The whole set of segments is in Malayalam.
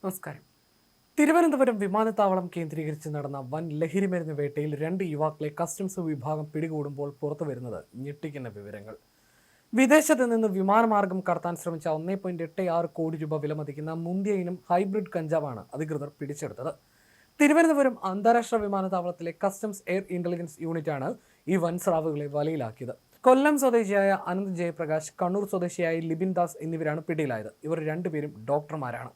നമസ്കാരം. തിരുവനന്തപുരം വിമാനത്താവളം കേന്ദ്രീകരിച്ച് നടന്ന വൻ ലഹരിമരുന്ന് വേട്ടയിൽ 2 യുവാക്കളെ കസ്റ്റംസ് വിഭാഗം പിടികൂടുമ്പോൾ പുറത്തുവരുന്നത് ഞെട്ടിക്കുന്ന വിവരങ്ങൾ. വിദേശത്ത് നിന്ന് വിമാനമാർഗം കടത്താൻ ശ്രമിച്ച 1.86 കോടി രൂപ വിലമതിക്കുന്ന മുന്തിയ ഇനം ഹൈബ്രിഡ് കഞ്ചാവാണ് അധികൃതർ പിടിച്ചെടുത്തത്. തിരുവനന്തപുരം അന്താരാഷ്ട്ര വിമാനത്താവളത്തിലെ കസ്റ്റംസ് എയർ ഇന്റലിജൻസ് യൂണിറ്റാണ് ഈ വൻ സ്രാവുകളെ വലയിലാക്കിയത്. കൊല്ലം സ്വദേശിയായ അനന്ത് ജയപ്രകാശ്, കണ്ണൂർ സ്വദേശിയായ ലിബിൻ ദാസ് എന്നിവരാണ് പിടിയിലായത്. ഇവർ രണ്ടുപേരും ഡോക്ടർമാരാണ്.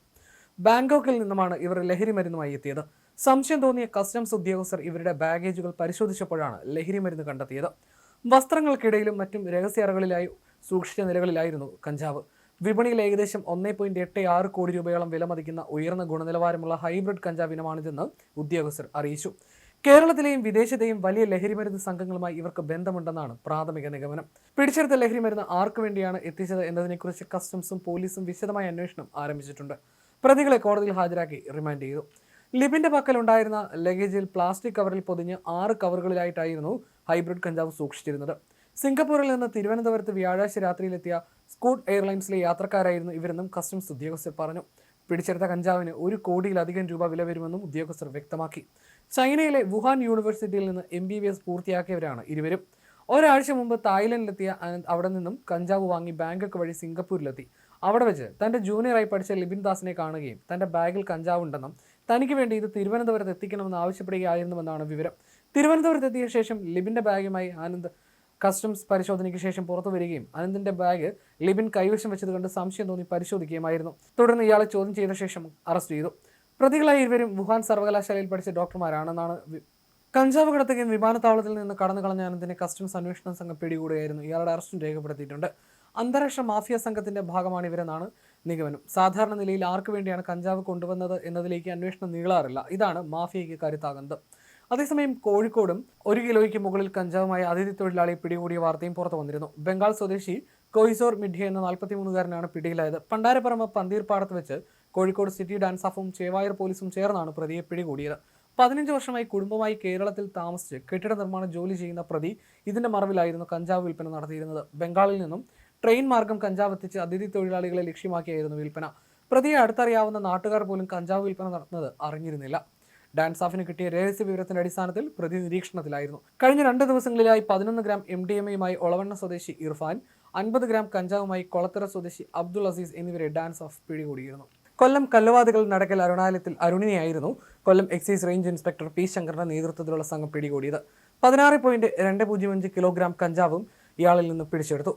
ബാങ്കോക്കിൽ നിന്നുമാണ് ഇവർ ലഹരി മരുന്നുമായി എത്തിയത്. സംശയം തോന്നിയ കസ്റ്റംസ് ഉദ്യോഗസ്ഥർ ഇവരുടെ ബാഗേജുകൾ പരിശോധിച്ചപ്പോഴാണ് ലഹരി മരുന്ന് കണ്ടെത്തിയത്. വസ്ത്രങ്ങൾക്കിടയിലും മറ്റും രഹസ്യറകളിലായി സൂക്ഷിച്ച നിലകളിലായിരുന്നു കഞ്ചാവ്. വിപണിയിൽ ഏകദേശം 1.86 കോടി രൂപയോളം വിലമതിക്കുന്ന ഉയർന്ന ഗുണനിലവാരമുള്ള ഹൈബ്രിഡ് കഞ്ചാവ് ഇനമാണിതെന്ന് ഉദ്യോഗസ്ഥർ അറിയിച്ചു. കേരളത്തിലെയും വിദേശത്തെയും വലിയ ലഹരിമരുന്ന് സംഘങ്ങളുമായി ഇവർക്ക് ബന്ധമുണ്ടെന്നാണ് പ്രാഥമിക നിഗമനം. പിടിച്ചെടുത്ത ലഹരിമരുന്ന് ആർക്കു വേണ്ടിയാണ് എത്തിച്ചത് എന്നതിനെക്കുറിച്ച് കസ്റ്റംസും പോലീസും വിശദമായ അന്വേഷണം ആരംഭിച്ചിട്ടുണ്ട്. പ്രതികളെ കോടതിയിൽ ഹാജരാക്കി റിമാൻഡ് ചെയ്തു. ലിബിന്റെ പക്കലുണ്ടായിരുന്ന ലഗേജിൽ പ്ലാസ്റ്റിക് കവറിൽ പൊതിഞ്ഞ് 6 കവറുകളിലായിട്ടായിരുന്നു ഹൈബ്രിഡ് കഞ്ചാവ് സൂക്ഷിച്ചിരുന്നത്. സിംഗപ്പൂരിൽ നിന്ന് തിരുവനന്തപുരത്ത് വ്യാഴാഴ്ച രാത്രിയിലെത്തിയ സ്കൂട്ട് എയർലൈൻസിലെ യാത്രക്കാരായിരുന്നു ഇവരെന്നും കസ്റ്റംസ് ഉദ്യോഗസ്ഥർ പറഞ്ഞു. പിടിച്ചെടുത്ത കഞ്ചാവിന് 1 കോടിയിലധികം രൂപ വില വരുമെന്നും ഉദ്യോഗസ്ഥർ വ്യക്തമാക്കി. ചൈനയിലെ വുഹാൻ യൂണിവേഴ്സിറ്റിയിൽ നിന്ന് MBBS പൂർത്തിയാക്കിയവരാണ് ഇരുവരും. ഒരാഴ്ച മുമ്പ് തായ്ലൻഡിലെത്തിയ അനന്ത് അവിടെ നിന്നും കഞ്ചാവ് വാങ്ങി ബാങ്കോക്ക് വഴി സിംഗപ്പൂരിലെത്തി. അവിടെ വെച്ച് തന്റെ ജൂനിയറായി പഠിച്ച ലിബിൻ ദാസിനെ കാണുകയും തന്റെ ബാഗിൽ കഞ്ചാവ് ഉണ്ടെന്നും തനിക്ക് വേണ്ടി ഇത് തിരുവനന്തപുരത്ത് എത്തിക്കണമെന്ന് ആവശ്യപ്പെടുകയായിരുന്നുവെന്നാണ് വിവരം. തിരുവനന്തപുരത്ത് എത്തിയ ശേഷം ലിബിന്റെ ബാഗുമായി അനന്ത് കസ്റ്റംസ് പരിശോധനയ്ക്ക് ശേഷം പുറത്തു വരികയും അനന്തിന്റെ ബാഗ് ലിബിൻ കൈവശം വെച്ചത് കണ്ട് സംശയം തോന്നി പരിശോധിക്കുകയുമായിരുന്നു. തുടർന്ന് ഇയാളെ ചോദ്യം ചെയ്ത ശേഷം അറസ്റ്റ് ചെയ്തു. പ്രതികളായ ഇരുവരും വുഹാൻ സർവകലാശാലയിൽ പഠിച്ച ഡോക്ടർമാരാണെന്നാണ്. കഞ്ചാവ് കടത്തുകയും വിമാനത്താവളത്തിൽ നിന്ന് കടന്നു കളഞ്ഞ അനന്തിനെ കസ്റ്റംസ് അന്വേഷണ സംഘം പിടികൂടുകയായിരുന്നു. ഇയാളുടെ അറസ്റ്റും രേഖപ്പെടുത്തിയിട്ടുണ്ട്. അന്താരാഷ്ട്ര മാഫിയ സംഘത്തിന്റെ ഭാഗമാണ് ഇവരെന്നാണ് നിഗമനം. സാധാരണ നിലയിൽ ആർക്കു വേണ്ടിയാണ് കഞ്ചാവ് കൊണ്ടുവന്നത് എന്നതിലേക്ക് അന്വേഷണം നീളാറില്ല. ഇതാണ് മാഫിയയ്ക്ക് കരുത്താകുന്നത്. അതേസമയം കോഴിക്കോടും 1 കിലോയ്ക്ക് മുകളിൽ കഞ്ചാവുമായി അതിഥി തൊഴിലാളിയെ പിടികൂടിയ വാർത്തയും പുറത്തു വന്നിരുന്നു. ബംഗാൾ സ്വദേശി കൊയ്സോർ മിഡ്യ എന്ന 43-കാരനാണ് പിടിയിലായത്. പണ്ടാരപ്പറമ്പ് പന്തീർപ്പാടത്ത് വെച്ച് കോഴിക്കോട് സിറ്റി ഡാൻസ് ഓഫും ചേവായൂർ പോലീസും ചേർന്നാണ് പ്രതിയെ പിടികൂടിയത്. 15 വർഷമായി കുടുംബമായി കേരളത്തിൽ താമസിച്ച് കെട്ടിട നിർമ്മാണ ജോലി ചെയ്യുന്ന പ്രതി ഇതിന്റെ മറവിലായിരുന്നു കഞ്ചാവ് വിൽപ്പന നടത്തിയിരുന്നത്. ബംഗാളിൽ നിന്നും ട്രെയിൻ മാർഗം കഞ്ചാവ് എത്തിച്ച് അതിഥി തൊഴിലാളികളെ ലക്ഷ്യമാക്കിയായിരുന്നു വിൽപ്പന. പ്രതിയെ അടുത്തറിയാവുന്ന നാട്ടുകാർ പോലും കഞ്ചാവ് വിൽപ്പന നടത്തുന്നത് അറിഞ്ഞിരുന്നില്ല. ഡാൻസ് ഓഫിന് കിട്ടിയ രഹസ്യ വിവരത്തിന്റെ അടിസ്ഥാനത്തിൽ പ്രതി നിരീക്ഷണത്തിലായിരുന്നു. കഴിഞ്ഞ 2 ദിവസങ്ങളിലായി 11 ഗ്രാം MDMA-യുമായി ഒളവണ്ണ സ്വദേശി ഇർഫാൻ, 50 ഗ്രാം കഞ്ചാവുമായി കൊളത്തറ സ്വദേശി അബ്ദുൾ അസീസ് എന്നിവരെ ഡാൻസ് ഓഫ് പിടികൂടിയിരുന്നു. കൊല്ലം കല്ലുവാതുകൾ നടക്കൽ അരുണാലയത്തിൽ അരുണിനെയായിരുന്നു കൊല്ലം എക്സൈസ് റേഞ്ച് ഇൻസ്പെക്ടർ P ശങ്കറിന്റെ നേതൃത്വത്തിലുള്ള സംഘം പിടികൂടിയത്. 16.205 കിലോഗ്രാം കഞ്ചാവും ഇയാളിൽ നിന്ന് പിടിച്ചെടുത്തു.